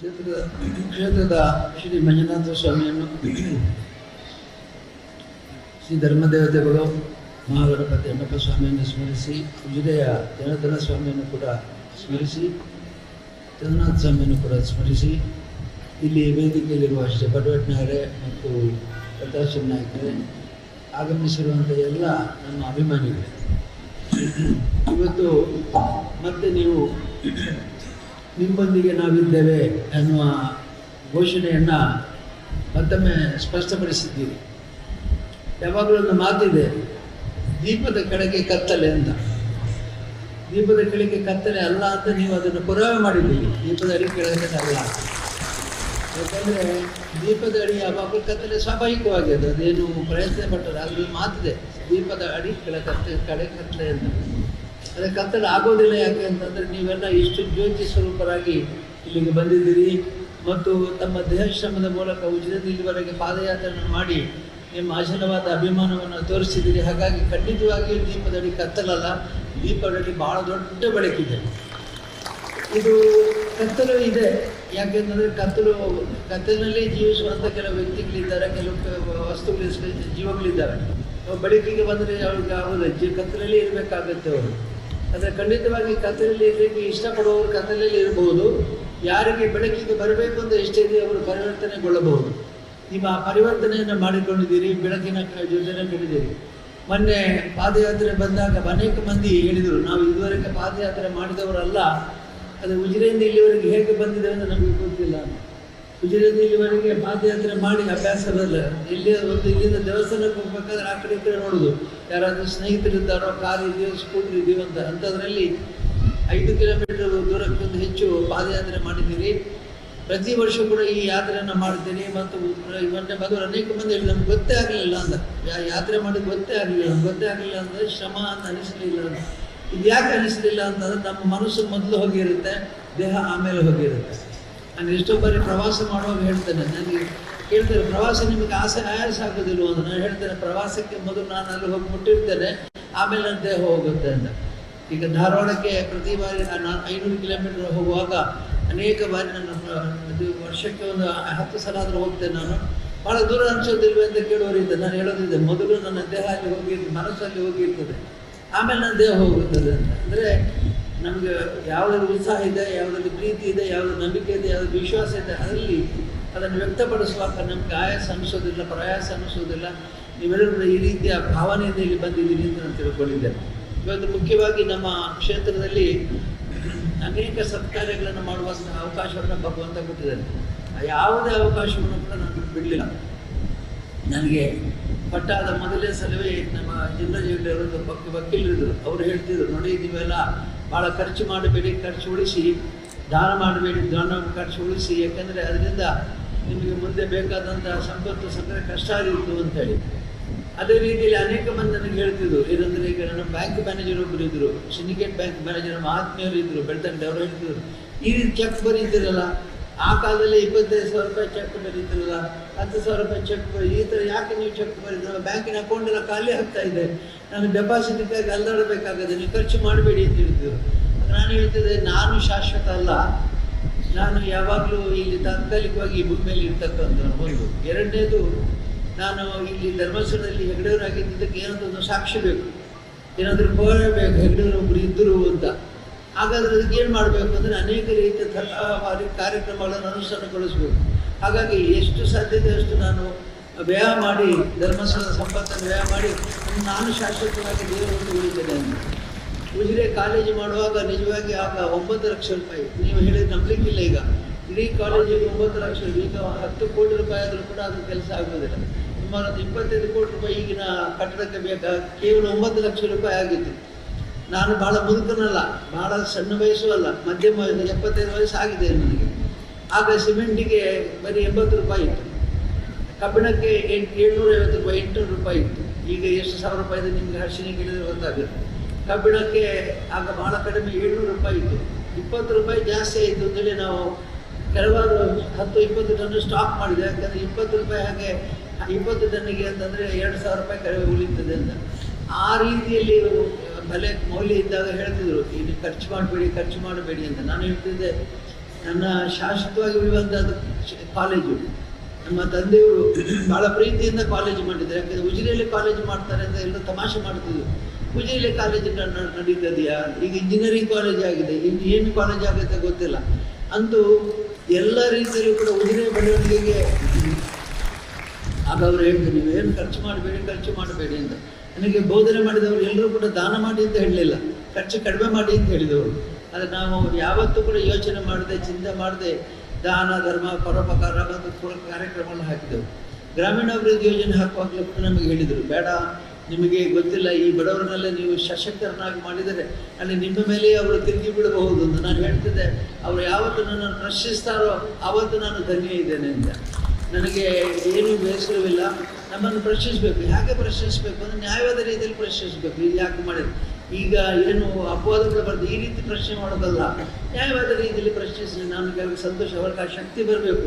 ಕ್ಷೇತ್ರದ ಶ್ರೀ ಮಂಜುನಾಥ ಸ್ವಾಮಿಯನ್ನು ಶ್ರೀ ಧರ್ಮದೇವತೆಗಳು ಮಹಾಗಣಪತಿ ಅಣ್ಣಪ್ಪ ಸ್ವಾಮಿಯನ್ನು ಸ್ಮರಿಸಿ, ಉಜಿರೆಯ ಜನಾರ್ದನ ಸ್ವಾಮಿಯನ್ನು ಕೂಡ ಸ್ಮರಿಸಿ, ಚಂದ್ರನಾಥ ಸ್ವಾಮಿಯನ್ನು ಕೂಡ ಸ್ಮರಿಸಿ, ಇಲ್ಲಿ ವೇದಿಕೆಯಲ್ಲಿರುವ ಶ್ರೀ ಬಡವಟ್ನಾಯರೆ ಮತ್ತು ಪ್ರತಾಶ್ ನಾಯಕರೇ, ಆಗಮಿಸಿರುವಂಥ ಎಲ್ಲ ನಮ್ಮ ಅಭಿಮಾನಿಗಳೇ, ಇವತ್ತು ಮತ್ತೆ ನೀವು ನಿಮ್ಮೊಂದಿಗೆ ನಾವಿದ್ದೇವೆ ಅನ್ನುವ ಘೋಷಣೆಯನ್ನು ಮತ್ತೊಮ್ಮೆ ಸ್ಪಷ್ಟಪಡಿಸಿದ್ದೀರಿ. ಯಾವಾಗಲೂ ಒಂದು ಮಾತಿದೆ, ದೀಪದ ಕೆಳಗೆ ಕತ್ತಲೆ ಅಂತ. ದೀಪದ ಕೆಳಗೆ ಕತ್ತಲೆ ಅಲ್ಲ ಅಂತ ನೀವು ಅದನ್ನು ಪುರಾವೆ ಮಾಡಿದ್ದೀರಿ. ದೀಪದ ಅಡಿ ಕೆಳಗೆ ಅಲ್ಲ, ಯಾಕಂದರೆ ದೀಪದ ಅಡಿ ಯಾವಾಗಲೂ ಕತ್ತಲೆ ಸ್ವಾಭಾವಿಕವಾಗಿ ಅದೇನು ಪ್ರಯತ್ನ ಪಟ್ಟರೆ ಅದ್ರ ಮಾತಿದೆ, ದೀಪದ ಅಡಿ ಕಡೆ ಕತ್ತಲೆ ಅಂತ. ಅದೇ ಕತ್ತಲೆ ಆಗೋದಿಲ್ಲ. ಯಾಕೆ ಅಂತಂದರೆ ನೀವೆಲ್ಲ ಇಷ್ಟು ಜ್ಯೋತಿ ಸ್ವರೂಪರಾಗಿ ಇಲ್ಲಿಗೆ ಬಂದಿದ್ದೀರಿ ಮತ್ತು ತಮ್ಮ ದೇಹಶ್ರಮದ ಮೂಲಕ ಉಜಿರೆಯಿಂದ ಇಲ್ಲಿವರೆಗೆ ಪಾದಯಾತ್ರೆಯನ್ನು ಮಾಡಿ ನಿಮ್ಮ ಅಚಲವಾದ ಅಭಿಮಾನವನ್ನು ತೋರಿಸಿದ್ದೀರಿ. ಹಾಗಾಗಿ ಖಂಡಿತವಾಗಿಯೂ ದೀಪದಡಿ ಕತ್ತಲಲ್ಲ, ದೀಪದಡಿ ಭಾಳ ದೊಡ್ಡ ಬೆಳಕಿದೆ. ಇದು ಕತ್ತಲು ಇದೆ. ಯಾಕೆಂತಂದರೆ ಕತ್ತಲಿನಲ್ಲಿ ಜೀವಿಸುವಂಥ ಕೆಲವು ವ್ಯಕ್ತಿಗಳಿದ್ದಾರೆ, ಕೆಲವು ವಸ್ತುಗಳು, ಜೀವಗಳಿದ್ದಾವೆ. ಬೆಳಕಿಗೆ ಬಂದರೆ ಅವ್ರಿಗೆ ಆಗೋದು ಕತ್ತಲಲ್ಲಿ ಇರಬೇಕಾಗತ್ತೆ ಅವರು. ಆದರೆ ಖಂಡಿತವಾಗಿ ಕತ್ತಲಲ್ಲಿ ಇರಲಿಕ್ಕೆ ಇಷ್ಟಪಡುವವರು ಕತ್ತಲಲ್ಲಿ ಇರಬಹುದು. ಯಾರಿಗೆ ಬೆಳಕಿಗೆ ಬರಬೇಕು ಅಂತ ಇಷ್ಟ ಇದೆ ಅವರು ಪರಿವರ್ತನೆಗೊಳ್ಳಬಹುದು. ನಿಮ್ಮ ಪರಿವರ್ತನೆಯನ್ನು ಮಾಡಿಕೊಂಡಿದ್ದೀರಿ, ಬೆಳಕಿನ ಯೋಜನೆ ಕಂಡಿದ್ದೀರಿ. ಮೊನ್ನೆ ಪಾದಯಾತ್ರೆ ಬಂದಾಗ ಅನೇಕ ಮಂದಿ ಹೇಳಿದರು, ನಾವು ಇದುವರೆಗೆ ಪಾದಯಾತ್ರೆ ಮಾಡಿದವರಲ್ಲ, ಅದು ಉಜಿರೆಯಿಂದ ಇಲ್ಲಿವರೆಗೆ ಹೇಗೆ ಬಂದಿದೆ ಅಂತ ನಮಗೆ ಗೊತ್ತಿಲ್ಲ. ಉಜಿರೆಯಿಂದ ಇಲ್ಲಿವರೆಗೆ ಪಾದಯಾತ್ರೆ ಮಾಡಿ ಅಭ್ಯಾಸದಲ್ಲ. ಇಲ್ಲಿಂದ ದೇವಸ್ಥಾನಕ್ಕೆ ಹೋಗ್ಬೇಕಾದ್ರೆ ಆ ಕಡೆ ಈ ಕಡೆ ನೋಡೋದು, ಯಾರಾದರೂ ಸ್ನೇಹಿತರಿದ್ದಾರೋ, ಕಾರ್ ಇದೆಯೋ, ಸ್ಕೂಟರ್ ಇದೆಯೋ ಅಂತ. ಅಂಥದ್ರಲ್ಲಿ 5 ಕಿಲೋಮೀಟರ್ ದೂರಕ್ಕಿಂತ ಹೆಚ್ಚು ಪಾದಯಾತ್ರೆ ಮಾಡಿದ್ದೀರಿ. ಪ್ರತಿ ವರ್ಷ ಕೂಡ ಈ ಯಾತ್ರೆಯನ್ನು ಮಾಡ್ತೀನಿ. ಮತ್ತು ಇವನ್ನೇ ಬಂದವರು ಅನೇಕ ಮಂದಿ ಹೇಳಿ ನಮ್ಗೆ ಗೊತ್ತೇ ಆಗಲಿಲ್ಲ ಅಂತ. ಯಾತ್ರೆ ಮಾಡಿದ್ದು ಗೊತ್ತೇ ಆಗಲಿಲ್ಲ, ನಮ್ಗೆ ಗೊತ್ತೇ ಆಗಲಿಲ್ಲ ಅಂದರೆ ಶ್ರಮ ಅಂತ ಅನಿಸಲಿಲ್ಲ ಅಂತ. ಇದು ಯಾಕೆ ಅನಿಸಲಿಲ್ಲ ಅಂತಂದರೆ ನಮ್ಮ ಮನಸ್ಸು ಮೊದಲು ಹೋಗಿರುತ್ತೆ, ದೇಹ ಆಮೇಲೆ ಹೋಗಿರುತ್ತೆ. ನಾನು ಎಷ್ಟೋ ಬಾರಿ ಪ್ರವಾಸ ಮಾಡುವಾಗ ಹೇಳ್ತೇನೆ, ನನಗೆ ಕೇಳ್ತೇನೆ, ಪ್ರವಾಸ ನಿಮಗೆ ಆಯಾಸ ಆಗೋದಿಲ್ಲ ಅಂತ. ನಾನು ಹೇಳ್ತೇನೆ, ಪ್ರವಾಸಕ್ಕೆ ಮೊದಲು ನಾನು ಅಲ್ಲಿ ಹೋಗಿ ಮುಟ್ಟಿರ್ತೇನೆ, ಆಮೇಲೆ ನನ್ನ ದೇಹ ಹೋಗುತ್ತೆ ಅಂತ. ಈಗ ಧಾರವಾಡಕ್ಕೆ ಪ್ರತಿ ಬಾರಿ ನಾನು 500 ಕಿಲೋಮೀಟರ್ ಹೋಗುವಾಗ ಅನೇಕ ಬಾರಿ ನನ್ನ ವರ್ಷಕ್ಕೆ ಒಂದು 10 ಸಲ ಆದರೂ ಹೋಗ್ತೇನೆ. ನಾನು ಭಾಳ ದೂರ ಅನಿಸೋದಿಲ್ವೇ ಅಂತ ಕೇಳೋರಿದ್ದೆ. ನಾನು ಹೇಳೋದಿದ್ದೆ, ಮೊದಲು ನನ್ನ ದೇಹ ಅಲ್ಲಿ ಹೋಗಿರ್ತದೆ, ಮನಸ್ಸಲ್ಲಿ ಹೋಗಿರ್ತದೆ, ಆಮೇಲೆ ನನ್ನ ದೇಹ ಹೋಗುತ್ತದೆ ಅಂತ. ಅಂದರೆ ನಮಗೆ ಯಾವುದಾದ್ರು ಉತ್ಸಾಹ ಇದೆ, ಯಾವುದಾದ್ರು ಪ್ರೀತಿ ಇದೆ, ಯಾವುದಾದ್ರು ನಂಬಿಕೆ ಇದೆ, ಯಾವುದಾದ್ರು ವಿಶ್ವಾಸ ಇದೆ, ಅದರಲ್ಲಿ ಅದನ್ನು ವ್ಯಕ್ತಪಡಿಸುವಾಗ ನಮಗೆ ಆಯಾಸ ಅನಿಸೋದಿಲ್ಲ, ಪ್ರಯಾಸ ಅನಿಸೋದಿಲ್ಲ. ನೀವೆಲ್ಲರೂ ಈ ರೀತಿಯ ಭಾವನೆಯಿಂದ ಇಲ್ಲಿ ಬಂದಿದ್ದೀರಿ ಅಂತ ನಾನು ತಿಳ್ಕೊಂಡಿದ್ದೇನೆ. ಇವತ್ತು ಮುಖ್ಯವಾಗಿ ನಮ್ಮ ಕ್ಷೇತ್ರದಲ್ಲಿ ಅನೇಕ ಸತ್ಕಾರ್ಯಗಳನ್ನು ಮಾಡುವಂಥ ಅವಕಾಶವನ್ನು ಭಗವಂತ ಕೊಟ್ಟಿದ್ದಾನೆ. ಯಾವುದೇ ಅವಕಾಶವನ್ನು ಕೂಡ ನಾನು ಬಿಡಲಿಲ್ಲ. ನನಗೆ ಪಟ್ಟಾದ ಮೊದಲೇ ಸಲವೇ ನಮ್ಮ ಜಿಲ್ಲಾಜಿಯವರದ್ದು ವಕೀಲರಿದ್ದರು. ಅವರು ಹೇಳ್ತಿದ್ರು, ನೋಡಿ ನೀವೆಲ್ಲ ಭಾಳ ಖರ್ಚು ಮಾಡಬೇಡಿ, ಖರ್ಚು ಉಳಿಸಿ, ದಾನ ಮಾಡಬೇಡಿ, ದಾನ ಖರ್ಚು ಉಳಿಸಿ, ಯಾಕೆಂದರೆ ಅದರಿಂದ ನಿಮಗೆ ಮುಂದೆ ಬೇಕಾದಂಥ ಸಂಪತ್ತು ಸಂಗ್ರಹ ಕಷ್ಟ ಆಗಿತ್ತು ಅಂತೇಳಿ. ಅದೇ ರೀತಿಯಲ್ಲಿ ಅನೇಕ ಮಂದಿ ನನಗೆ ಹೇಳ್ತಿದ್ರು. ಏನಂದರೆ, ಈಗ ನನ್ನ ಬ್ಯಾಂಕ್ ಮ್ಯಾನೇಜರ್ ಒಬ್ಬರು ಇದ್ದರು, ಸಿಂಡಿಕೇಟ್ ಬ್ಯಾಂಕ್ ಮ್ಯಾನೇಜರ್, ನಮ್ಮ ಆತ್ಮೀಯರು ಇದ್ದರು ಬೆಳ್ತಂಡೆ. ಅವರು ಹೇಳ್ತಿದ್ರು, ಈ ರೀತಿ ಚೆಕ್ ಬರೀತಿರಲ್ಲ, ಆ ಕಾಲದಲ್ಲಿ 25,000 ರೂಪಾಯಿ ಚೆಕ್ ಬರೀತಿರಲ್ಲ, 10,000 ರೂಪಾಯಿ ಚೆಕ್ ಈ ಥರ ಯಾಕೆ ನೀವು ಚೆಕ್ ಬರೀತೀರ? ಬ್ಯಾಂಕಿನ ಅಕೌಂಟ್ ಎಲ್ಲ ಖಾಲಿ ಆಗ್ತಾ ಇದೆ, ನಾನು ಡೆಪಾಸಿಟ್ಗಾಗಿ ಅಲ್ಲಾಡಬೇಕಾಗಿದೆ, ನೀವು ಖರ್ಚು ಮಾಡಬೇಡಿ ಅಂತ ಹೇಳ್ತಿದ್ರು. ನಾನು ಹೇಳ್ತಿದ್ದೆ, ನಾನು ಶಾಶ್ವತ ಅಲ್ಲ, ನಾನು ಯಾವಾಗಲೂ ಇಲ್ಲಿ ತಾತ್ಕಾಲಿಕವಾಗಿ ಈ ಭೂಮಿಯಲ್ಲಿ ಇರ್ತಕ್ಕಂಥ ಒಂದು. ಎರಡನೇದು, ನಾನು ಇಲ್ಲಿ ಧರ್ಮಸ್ಥಳದಲ್ಲಿ ಹೆಗ್ಡೆಯವರಾಗಿದ್ದಕ್ಕೆ ಏನಾದರೂ ಒಂದು ಸಾಕ್ಷಿ ಬೇಕು, ಏನಾದರೂ ಬೇಕು, ಹೆಗ್ಡೆಯವರು ಒಬ್ಬರು ಇದ್ದರು ಅಂತ. ಹಾಗಾದರೆ ಅದಕ್ಕೆ ಏನು ಮಾಡಬೇಕು ಅಂದರೆ ಅನೇಕ ರೀತಿಯ ತರಹವಾರಿ ಕಾರ್ಯಕ್ರಮಗಳನ್ನು ಅನುಷ್ಠಾನಗೊಳಿಸಬೇಕು. ಹಾಗಾಗಿ ಎಷ್ಟು ಸಾಧ್ಯತೆ ಅಷ್ಟು ನಾನು ವ್ಯಯ ಮಾಡಿ, ಧರ್ಮಸ್ಥಳದ ಸಂಪತ್ತನ್ನು ವ್ಯಯ ಮಾಡಿ ನಾನು ಶಾಶ್ವತವಾಗಿ ದೇವರನ್ನು ಉಳಿತೇನೆ ಅಂತ. ಉಜಿರೆ ಕಾಲೇಜು ಮಾಡುವಾಗ ನಿಜವಾಗಿ ಆಗ 9 ಲಕ್ಷ ರೂಪಾಯಿ, ನೀವು ಹೇಳಿದ ನಂಬಲಿಕ್ಕಿಲ್ಲ. ಈಗ ಇಡೀ ಕಾಲೇಜಿಗೆ 9 ಲಕ್ಷ, ಈಗ 10 ಕೋಟಿ ರೂಪಾಯಿ ಆದರೂ ಕೂಡ ಅದು ಕೆಲಸ ಆಗೋದಿಲ್ಲ. ಸುಮಾರು 25 ಕೋಟಿ ರೂಪಾಯಿ ಈಗಿನ ಕಟ್ಟಡಕ್ಕೆ ಬೇಕಾದ ಕೇವಲ 9 ಲಕ್ಷ ರೂಪಾಯಿ ಆಗಿತ್ತು. ನಾನು ಭಾಳ ಮುದುಕನಲ್ಲ, ಭಾಳ ಸಣ್ಣ ವಯಸ್ಸು ಅಲ್ಲ, ಮಧ್ಯಮ 75 ವಯಸ್ಸು ಆಗಿದೆ ನನಗೆ. ಆಗ ಸಿಮೆಂಟಿಗೆ ಬರೀ 80 ರೂಪಾಯಿ ಇತ್ತು, ಕಬ್ಬಿಣಕ್ಕೆ 750 ರೂಪಾಯಿ, 800 ರೂಪಾಯಿ ಇತ್ತು. ಈಗ ಎಷ್ಟು ಸಾವಿರ ರೂಪಾಯಿ ಇದೆ ನಿಮಗೆ ಹರ್ಷಿನಿ ಕೇಳಿದ್ರೆ ಗೊತ್ತಾಗುತ್ತೆ. ಕಬ್ಬಿಣಕ್ಕೆ ಆಗ ಭಾಳ ಕಡಿಮೆ 700 ರೂಪಾಯಿ ಇತ್ತು. 20 ರೂಪಾಯಿ ಜಾಸ್ತಿ ಆಯಿತು ಅಂತೇಳಿ ನಾವು ಕೆಲವಾರು 10-20 ಟನ್ ಸ್ಟಾಕ್ ಮಾಡಿದೆ. ಯಾಕಂದರೆ 20 ರೂಪಾಯಿ ಹಾಗೆ 20 ಟನ್ನಿಗೆ ಅಂತಂದರೆ 2,000 ರೂಪಾಯಿ ಕಡಿಮೆ ಉಳಿತದೆ ಅಂತ. ಆ ರೀತಿಯಲ್ಲಿ ಬೆಲೆ ಮೌಲ್ಯ ಇದ್ದಾಗ ಹೇಳ್ತಿದ್ರು, ಇದು ಖರ್ಚು ಮಾಡಬೇಡಿ ಅಂತ. ನಾನು ಹೇಳ್ತಿದ್ದೆ, ನನ್ನ ಶಾಶ್ವತವಾಗಿ ಉಳಿಯುವಂಥದ್ದು ಕಾಲೇಜು. ನಮ್ಮ ತಂದೆಯವರು ಭಾಳ ಪ್ರೀತಿಯಿಂದ ಕಾಲೇಜು ಮಾಡಿದ್ದಾರೆ. ಯಾಕಂದರೆ ಉಜಿರೆಯಲ್ಲಿ ಕಾಲೇಜು ಮಾಡ್ತಾರೆ ಅಂತ ಎಲ್ಲರೂ ತಮಾಷೆ ಮಾಡ್ತಿದ್ರು. ಉಜಿರೆಯಲ್ಲಿ ಕಾಲೇಜು ನಡೀತದೆಯಾ? ಈಗ ಇಂಜಿನಿಯರಿಂಗ್ ಕಾಲೇಜ್ ಆಗಿದೆ, ಇನ್ನು ಏನು ಕಾಲೇಜ್ ಆಗುತ್ತೆ ಗೊತ್ತಿಲ್ಲ. ಅಂತೂ ಎಲ್ಲ ರೀತಿಯಲ್ಲೂ ಕೂಡ ಉಜಿರೆ ಬೆಳವಣಿಗೆಗೆ ಆಗ ಅವರು ಹೇಳಿದ್ರು, ನೀವೇನು ಖರ್ಚು ಮಾಡಬೇಡಿ ಅಂತ. ನನಗೆ ಬೋಧನೆ ಮಾಡಿದವರು ಎಲ್ಲರೂ ಕೂಡ ದಾನ ಮಾಡಿ ಅಂತ ಹೇಳಲಿಲ್ಲ, ಖರ್ಚು ಕಡಿಮೆ ಮಾಡಿ ಅಂತ ಹೇಳಿದವರು. ಆದರೆ ನಾವು ಯಾವತ್ತೂ ಕೂಡ ಯೋಚನೆ ಮಾಡದೆ, ಚಿಂತೆ ಮಾಡದೆ ದಾನ ಧರ್ಮ ಪರೋಪಕಾರ ಮತ್ತು ಕಾರ್ಯಕ್ರಮವನ್ನು ಹಾಕಿದೆವು. ಗ್ರಾಮೀಣಾಭಿವೃದ್ಧಿ ಯೋಜನೆ ಹಾಕುವಾಗಲೂ ಕೂಡ ನಮಗೆ ಹೇಳಿದರು, ಬೇಡ, ನಿಮಗೆ ಗೊತ್ತಿಲ್ಲ, ಈ ಬಡವರನ್ನೆಲ್ಲ ನೀವು ಸಶಕ್ತರನ್ನಾಗಿ ಮಾಡಿದರೆ ಅಲ್ಲಿ ನಿಮ್ಮ ಮೇಲೆ ಅವರು ತಿರುಗಿ ಬಿಡಬಹುದು ಅಂತ. ನಾನು ಹೇಳ್ತಿದ್ದೆ, ಅವರು ಯಾವತ್ತು ನನ್ನನ್ನು ಪ್ರಶ್ನಿಸ್ತಾರೋ ಆವತ್ತು ನಾನು ಧನ್ಯ ಇದ್ದೇನೆ ಅಂತ. ನನಗೆ ಏನೂ ಬೇಸರವಿಲ್ಲ. ನಮ್ಮನ್ನು ಪ್ರಶ್ನಿಸಬೇಕು. ಯಾಕೆ ಪ್ರಶ್ನಿಸಬೇಕು ಅಂದರೆ ನ್ಯಾಯವಾದ ರೀತಿಯಲ್ಲಿ ಪ್ರಶ್ನಿಸಬೇಕು. ಇದು ಯಾಕೆ ಮಾಡಿದ್ರು, ಈಗ ಏನು ಅಪವಾದಗಳು ಬರ್ತದೆ, ಈ ರೀತಿ ಪ್ರಶ್ನೆ ಮಾಡೋದಲ್ಲ, ನ್ಯಾಯವಾದ ರೀತಿಯಲ್ಲಿ ಪ್ರಶ್ನಿಸಿ. ನಮಗೆ ಸಂತೋಷ, ಅವ್ರಿಗೆ ಆ ಶಕ್ತಿ ಬರಬೇಕು,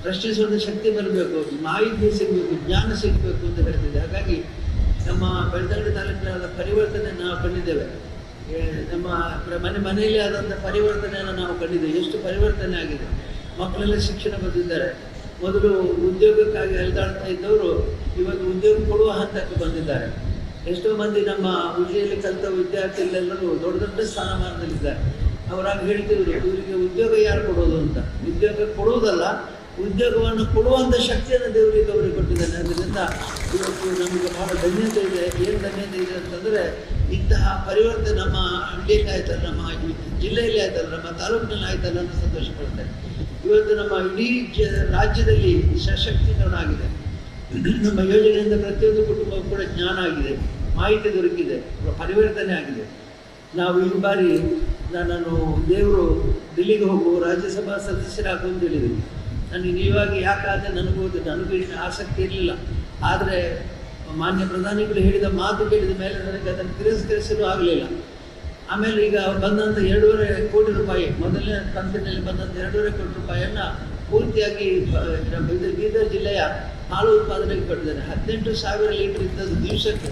ಪ್ರಶ್ನಿಸುವಂಥ ಶಕ್ತಿ ಬರಬೇಕು, ಮಾಹಿತಿ ಸಿಗಬೇಕು, ಜ್ಞಾನ ಸಿಗಬೇಕು ಅಂತ ಹೇಳ್ತಿದ್ದೆ. ಹಾಗಾಗಿ ನಮ್ಮ ಬೆಳ್ತಂಗಡಿ ತಾಲೂಕಿನ ಪರಿವರ್ತನೆ ನಾವು ಕಂಡಿದ್ದೇವೆ. ನಮ್ಮ ಮನೆಯಲ್ಲಿ ಆದಂಥ ಪರಿವರ್ತನೆಯನ್ನು ನಾವು ಕಂಡಿದ್ದೇವೆ. ಎಷ್ಟು ಪರಿವರ್ತನೆ ಆಗಿದೆ. ಮಕ್ಕಳೆಲ್ಲ ಶಿಕ್ಷಣ ಬಂದಿದ್ದಾರೆ. ಮೊದಲು ಉದ್ಯೋಗಕ್ಕಾಗಿ ಅಲೆದಾಡ್ತಾ ಇದ್ದವರು ಇವತ್ತು ಉದ್ಯೋಗ ಕೊಡುವ ಹಂತಕ್ಕೆ ಬಂದಿದ್ದಾರೆ. ಎಷ್ಟೋ ಮಂದಿ ನಮ್ಮ ಉಜಿರೆಯಲ್ಲಿ ಕಲಿತ ವಿದ್ಯಾರ್ಥಿಗಳೆಲ್ಲರೂ ದೊಡ್ಡ ದೊಡ್ಡ ಸ್ಥಾನಮಾನದಲ್ಲಿದ್ದಾರೆ. ಅವರಾಗ ಹೇಳ್ತಿದ್ರು, ಇವರಿಗೆ ಉದ್ಯೋಗ ಯಾರು ಕೊಡೋದು ಅಂತ. ಉದ್ಯೋಗ ಕೊಡುವುದಲ್ಲ, ಉದ್ಯೋಗವನ್ನು ಕೊಡುವಂಥ ಶಕ್ತಿಯನ್ನು ದೇವರಿಗೆ ಅವರಿಗೆ ಕೊಟ್ಟಿದ್ದಾನೆ. ಅದರಿಂದ ಇವತ್ತು ನಮಗೆ ಬಹಳ ಧನ್ಯತೆ ಇದೆ. ಏನು ಧನ್ಯತೆ ಇದೆ ಅಂತಂದರೆ, ಇಂತಹ ಪರಿವರ್ತನೆ ನಮ್ಮ ಹಳ್ಳಿಯಲ್ಲಿ ಆಯ್ತಲ್ಲ, ನಮ್ಮ ಜಿಲ್ಲೆಯಲ್ಲಿ ಆಯ್ತಲ್ಲ, ನಮ್ಮ ತಾಲೂಕಿನಲ್ಲಿ ಆಯ್ತಲ್ಲ ಅಂತ ಸಂತೋಷ ಪಡ್ತಾರೆ. ಇವತ್ತು ನಮ್ಮ ಇಡೀ ರಾಜ್ಯದಲ್ಲಿ ಸಶಕ್ತೀಕರಣ ಆಗಿದೆ. ನಮ್ಮ ಯೋಜನೆಯಿಂದ ಪ್ರತಿಯೊಂದು ಕುಟುಂಬಕ್ಕೂ ಕೂಡ ಜ್ಞಾನ ಆಗಿದೆ, ಮಾಹಿತಿ ದೊರಕಿದೆ, ಪರಿವರ್ತನೆ ಆಗಿದೆ. ನಾವು ಈ ಬಾರಿ ನಾನು ದೇವರು ದಿಲ್ಲಿಗೆ ಹೋಗುವ ರಾಜ್ಯಸಭಾ ಸದಸ್ಯರಾಗು ಅಂತ ಹೇಳಿದ್ದೀನಿ. ನನಗೆ ನೀವಾಗಿ ಯಾಕಾದರೆ ನನಗೂ ಆಸಕ್ತಿ ಇರಲಿಲ್ಲ. ಆದರೆ ಮಾನ್ಯ ಪ್ರಧಾನಿಗಳು ಹೇಳಿದ ಮಾತು ಕೇಳಿದ ಮೇಲೆ ನನಗೆ ಅದನ್ನು ತಿರಸ್ಕರಿಸಲು ಆಗಲಿಲ್ಲ. ಆಮೇಲೆ ಈಗ ಬಂದಂಥ 2.5 ಕೋಟಿ ರೂಪಾಯಿ, ಮೊದಲನೇ ಕಂತಿನಲ್ಲಿ ಬಂದಂಥ 2.5 ಕೋಟಿ ರೂಪಾಯಿಯನ್ನು ಪೂರ್ತಿಯಾಗಿ ಬೀದರ್ ಜಿಲ್ಲೆಯ ಹಾಲು ಉತ್ಪಾದನೆಗೆ ಕೊಟ್ಟಿದ್ದಾರೆ. 18,000 ಲೀಟರ್ ಇದ್ದದ್ದು ದಿವಸಕ್ಕೆ,